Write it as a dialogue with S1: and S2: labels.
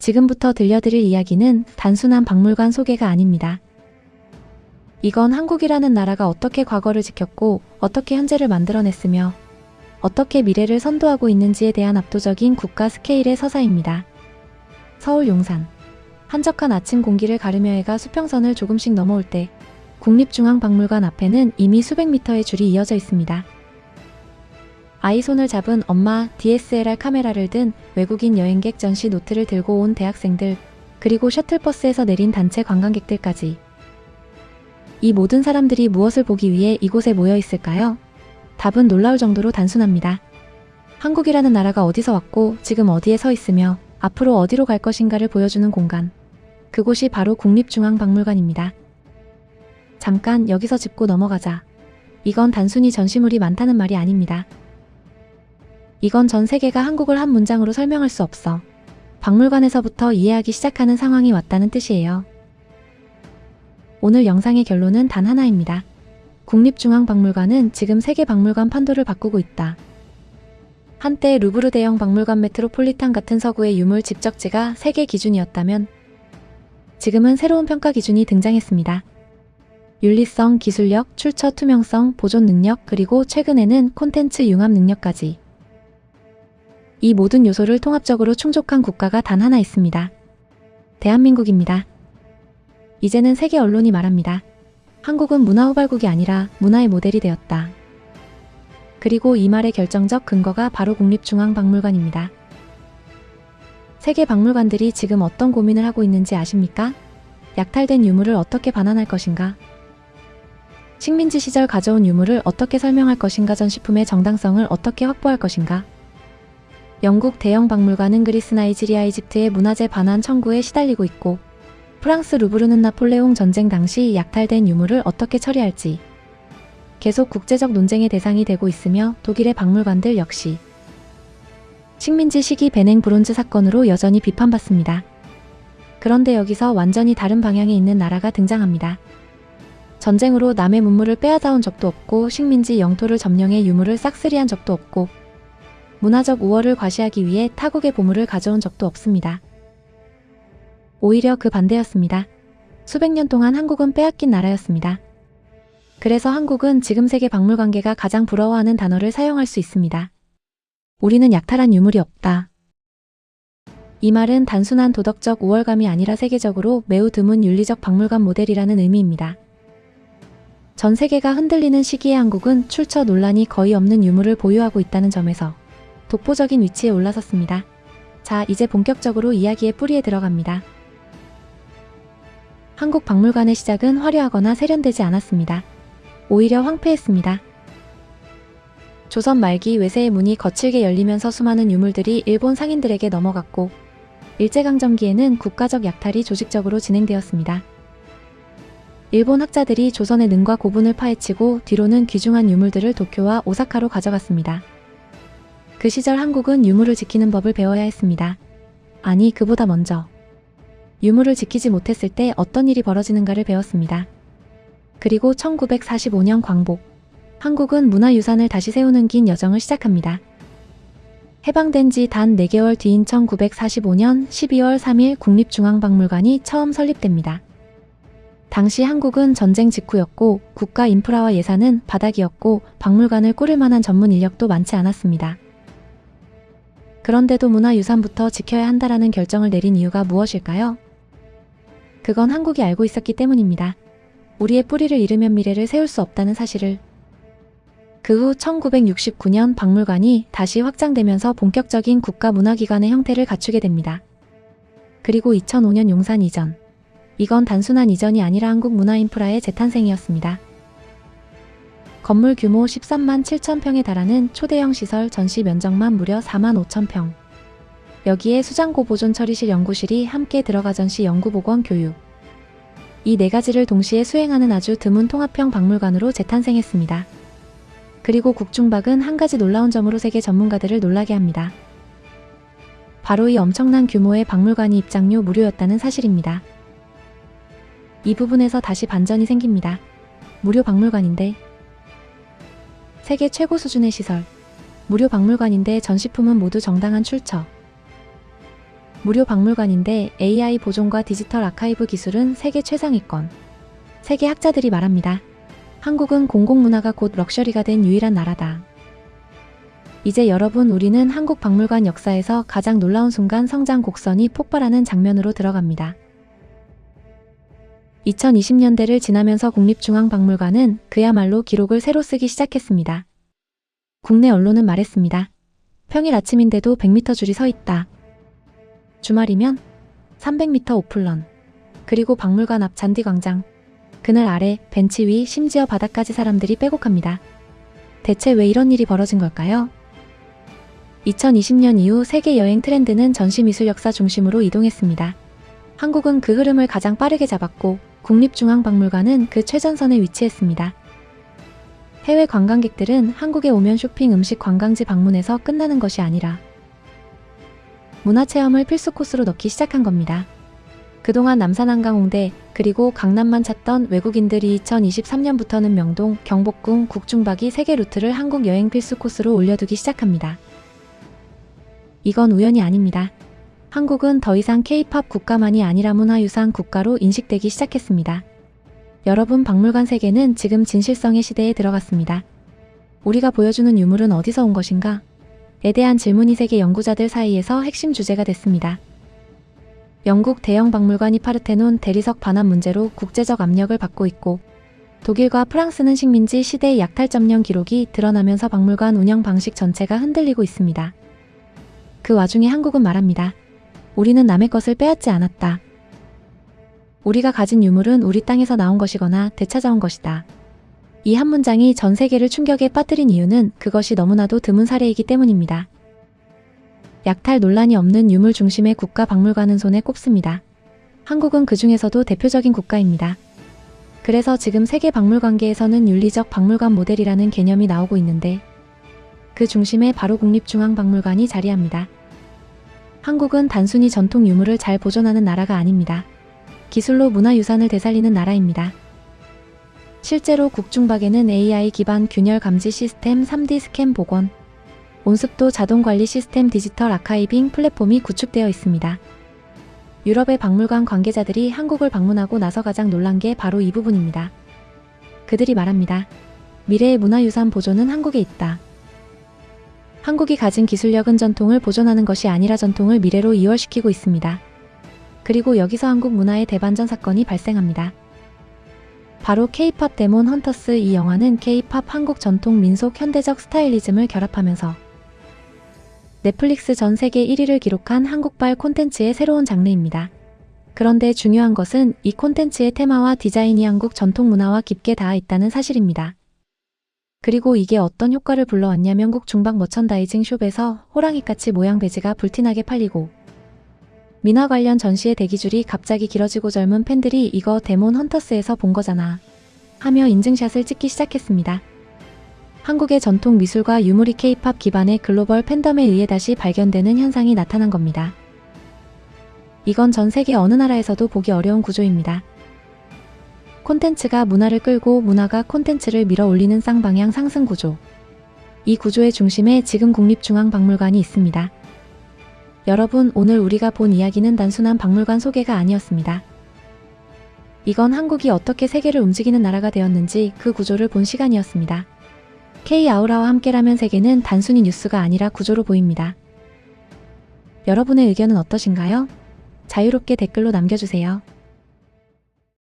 S1: 지금부터 들려드릴 이야기는 단순한 박물관 소개가 아닙니다. 이건 한국이라는 나라가 어떻게 과거를 지켰고 어떻게 현재를 만들어냈으며 어떻게 미래를 선도하고 있는지에 대한 압도적인 국가 스케일의 서사입니다. 서울 용산. 한적한 아침 공기를 가르며 해가 수평선을 조금씩 넘어올 때 국립중앙박물관 앞에는 이미 수백 미터의 줄이 이어져 있습니다. 아이 손을 잡은 엄마, DSLR 카메라를 든 외국인 여행객, 전시 노트를 들고 온 대학생들, 그리고 셔틀버스에서 내린 단체 관광객들까지. 이 모든 사람들이 무엇을 보기 위해 이곳에 모여 있을까요? 답은 놀라울 정도로 단순합니다. 한국이라는 나라가 어디서 왔고 지금 어디에 서 있으며 앞으로 어디로 갈 것인가를 보여주는 공간. 그곳이 바로 국립중앙박물관입니다. 잠깐 여기서 짚고 넘어가자. 이건 단순히 전시물이 많다는 말이 아닙니다. 이건 전 세계가 한국을 한 문장으로 설명할 수 없어. 박물관에서부터 이해하기 시작하는 상황이 왔다는 뜻이에요. 오늘 영상의 결론은 단 하나입니다. 국립중앙박물관은 지금 세계 박물관 판도를 바꾸고 있다. 한때 루브르 대형 박물관, 메트로폴리탄 같은 서구의 유물 집적지가 세계 기준이었다면 지금은 새로운 평가 기준이 등장했습니다. 윤리성, 기술력, 출처 투명성, 보존 능력, 그리고 최근에는 콘텐츠 융합 능력까지. 이 모든 요소를 통합적으로 충족한 국가가 단 하나 있습니다. 대한민국입니다. 이제는 세계 언론이 말합니다. 한국은 문화 후발국이 아니라 문화의 모델이 되었다. 그리고 이 말의 결정적 근거가 바로 국립중앙박물관입니다. 세계 박물관들이 지금 어떤 고민을 하고 있는지 아십니까? 약탈된 유물을 어떻게 반환할 것인가? 식민지 시절 가져온 유물을 어떻게 설명할 것인가? 전시품의 정당성을 어떻게 확보할 것인가? 영국 대형 박물관은 그리스, 나이지리아, 이집트의 문화재 반환 청구에 시달리고 있고 프랑스 루브르는 나폴레옹 전쟁 당시 약탈된 유물을 어떻게 처리할지 계속 국제적 논쟁의 대상이 되고 있으며 독일의 박물관들 역시 식민지 시기 베냉 브론즈 사건으로 여전히 비판받습니다. 그런데 여기서 완전히 다른 방향에 있는 나라가 등장합니다. 전쟁으로 남의 문물을 빼앗아온 적도 없고 식민지 영토를 점령해 유물을 싹쓸이한 적도 없고 문화적 우월을 과시하기 위해 타국의 보물을 가져온 적도 없습니다. 오히려 그 반대였습니다. 수백 년 동안 한국은 빼앗긴 나라였습니다. 그래서 한국은 지금 세계 박물관계가 가장 부러워하는 단어를 사용할 수 있습니다. 우리는 약탈한 유물이 없다. 이 말은 단순한 도덕적 우월감이 아니라 세계적으로 매우 드문 윤리적 박물관 모델이라는 의미입니다. 전 세계가 흔들리는 시기에 한국은 출처 논란이 거의 없는 유물을 보유하고 있다는 점에서 독보적인 위치에 올라섰습니다. 자, 이제 본격적으로 이야기의 뿌리에 들어갑니다. 한국 박물관의 시작은 화려하거나 세련되지 않았습니다. 오히려 황폐했습니다. 조선 말기 외세의 문이 거칠게 열리면서 수많은 유물들이 일본 상인들에게 넘어갔고 일제강점기에는 국가적 약탈이 조직적으로 진행되었습니다. 일본 학자들이 조선의 능과 고분을 파헤치고 뒤로는 귀중한 유물들을 도쿄와 오사카로 가져갔습니다. 그 시절 한국은 유물을 지키는 법을 배워야 했습니다. 아니, 그보다 먼저 유물을 지키지 못했을 때 어떤 일이 벌어지는가를 배웠습니다. 그리고 1945년 광복, 한국은 문화유산을 다시 세우는 긴 여정을 시작합니다. 해방된 지 단 4개월 뒤인 1945년 12월 3일 국립중앙박물관이 처음 설립됩니다. 당시 한국은 전쟁 직후였고 국가 인프라와 예산은 바닥이었고 박물관을 꾸릴 만한 전문 인력도 많지 않았습니다. 그런데도 문화유산부터 지켜야 한다라는 결정을 내린 이유가 무엇일까요? 그건 한국이 알고 있었기 때문입니다. 우리의 뿌리를 잃으면 미래를 세울 수 없다는 사실을. 그 후 1969년 박물관이 다시 확장되면서 본격적인 국가문화기관의 형태를 갖추게 됩니다. 그리고 2005년 용산 이전. 이건 단순한 이전이 아니라 한국 문화인프라의 재탄생이었습니다. 건물 규모 13만 7천 평에 달하는 초대형 시설, 전시 면적만 무려 4만 5천 평. 여기에 수장고, 보존, 처리실, 연구실이 함께 들어가 전시, 연구, 보건, 교육. 이 네 가지를 동시에 수행하는 아주 드문 통합형 박물관으로 재탄생했습니다. 그리고 국중박은 한 가지 놀라운 점으로 세계 전문가들을 놀라게 합니다. 바로 이 엄청난 규모의 박물관이 입장료 무료였다는 사실입니다. 이 부분에서 다시 반전이 생깁니다. 무료 박물관인데, 세계 최고 수준의 시설, 무료 박물관인데 전시품은 모두 정당한 출처. 무료 박물관인데 AI 보존과 디지털 아카이브 기술은 세계 최상위권. 세계 학자들이 말합니다. 한국은 공공문화가 곧 럭셔리가 된 유일한 나라다. 이제 여러분, 우리는 한국 박물관 역사에서 가장 놀라운 순간, 성장 곡선이 폭발하는 장면으로 들어갑니다. 2020년대를 지나면서 국립중앙박물관은 그야말로 기록을 새로 쓰기 시작했습니다. 국내 언론은 말했습니다. 평일 아침인데도 100m 줄이 서 있다. 주말이면 300m 오픈런. 그리고 박물관 앞 잔디광장. 그늘 아래, 벤치 위, 심지어 바닥까지 사람들이 빼곡합니다. 대체 왜 이런 일이 벌어진 걸까요? 2020년 이후 세계 여행 트렌드는 전시미술 역사 중심으로 이동했습니다. 한국은 그 흐름을 가장 빠르게 잡았고 국립중앙박물관은 그 최전선에 위치했습니다. 해외 관광객들은 한국에 오면 쇼핑, 음식, 관광지 방문해서 끝나는 것이 아니라 문화체험을 필수 코스로 넣기 시작한 겁니다. 그동안 남산한강, 홍대, 그리고 강남만 찾던 외국인들이 2023년부터는 명동, 경복궁, 국중박이 3개 루트를 한국 여행 필수 코스로 올려두기 시작합니다. 이건 우연이 아닙니다. 한국은 더 이상 K-팝 국가만이 아니라 문화유산 국가로 인식되기 시작했습니다. 여러분, 박물관 세계는 지금 진실성의 시대에 들어갔습니다. 우리가 보여주는 유물은 어디서 온 것인가? 에 대한 질문이 세계 연구자들 사이에서 핵심 주제가 됐습니다. 영국 대형 박물관이 파르테논 대리석 반환 문제로 국제적 압력을 받고 있고, 독일과 프랑스는 식민지 시대의 약탈점령 기록이 드러나면서 박물관 운영 방식 전체가 흔들리고 있습니다. 그 와중에 한국은 말합니다. 우리는 남의 것을 빼앗지 않았다. 우리가 가진 유물은 우리 땅에서 나온 것이거나 되찾아온 것이다. 이 한 문장이 전 세계를 충격에 빠뜨린 이유는 그것이 너무나도 드문 사례이기 때문입니다. 약탈 논란이 없는 유물 중심의 국가 박물관은 손에 꼽습니다. 한국은 그 중에서도 대표적인 국가입니다. 그래서 지금 세계 박물관계에서는 윤리적 박물관 모델이라는 개념이 나오고 있는데 그 중심에 바로 국립중앙박물관이 자리합니다. 한국은 단순히 전통 유물을 잘 보존하는 나라가 아닙니다. 기술로 문화유산을 되살리는 나라입니다. 실제로 국중박에는 AI 기반 균열 감지 시스템, 3D 스캔 복원, 온습도 자동 관리 시스템, 디지털 아카이빙 플랫폼이 구축되어 있습니다. 유럽의 박물관 관계자들이 한국을 방문하고 나서 가장 놀란 게 바로 이 부분입니다. 그들이 말합니다. 미래의 문화유산 보존은 한국에 있다. 한국이 가진 기술력은 전통을 보존하는 것이 아니라 전통을 미래로 이월시키고 있습니다. 그리고 여기서 한국 문화의 대반전 사건이 발생합니다. 바로 K-팝 데몬 헌터스. 이 영화는 K-팝, 한국 전통 민속, 현대적 스타일리즘을 결합하면서 넷플릭스 전 세계 1위를 기록한 한국발 콘텐츠의 새로운 장르입니다. 그런데 중요한 것은 이 콘텐츠의 테마와 디자인이 한국 전통 문화와 깊게 닿아 있다는 사실입니다. 그리고 이게 어떤 효과를 불러왔냐면 국중박 머천다이징 숍에서 호랑이같이 모양 배지가 불티나게 팔리고 민화 관련 전시의 대기줄이 갑자기 길어지고 젊은 팬들이 이거 데몬 헌터스에서 본 거잖아 하며 인증샷을 찍기 시작했습니다. 한국의 전통 미술과 유물이 K-팝 기반의 글로벌 팬덤에 의해 다시 발견되는 현상이 나타난 겁니다. 이건 전 세계 어느 나라에서도 보기 어려운 구조입니다. 콘텐츠가 문화를 끌고 문화가 콘텐츠를 밀어 올리는 쌍방향 상승 구조. 이 구조의 중심에 지금 국립중앙박물관이 있습니다. 여러분, 오늘 우리가 본 이야기는 단순한 박물관 소개가 아니었습니다. 이건 한국이 어떻게 세계를 움직이는 나라가 되었는지 그 구조를 본 시간이었습니다. K-아우라와 함께라면 세계는 단순히 뉴스가 아니라 구조로 보입니다. 여러분의 의견은 어떠신가요? 자유롭게 댓글로 남겨주세요.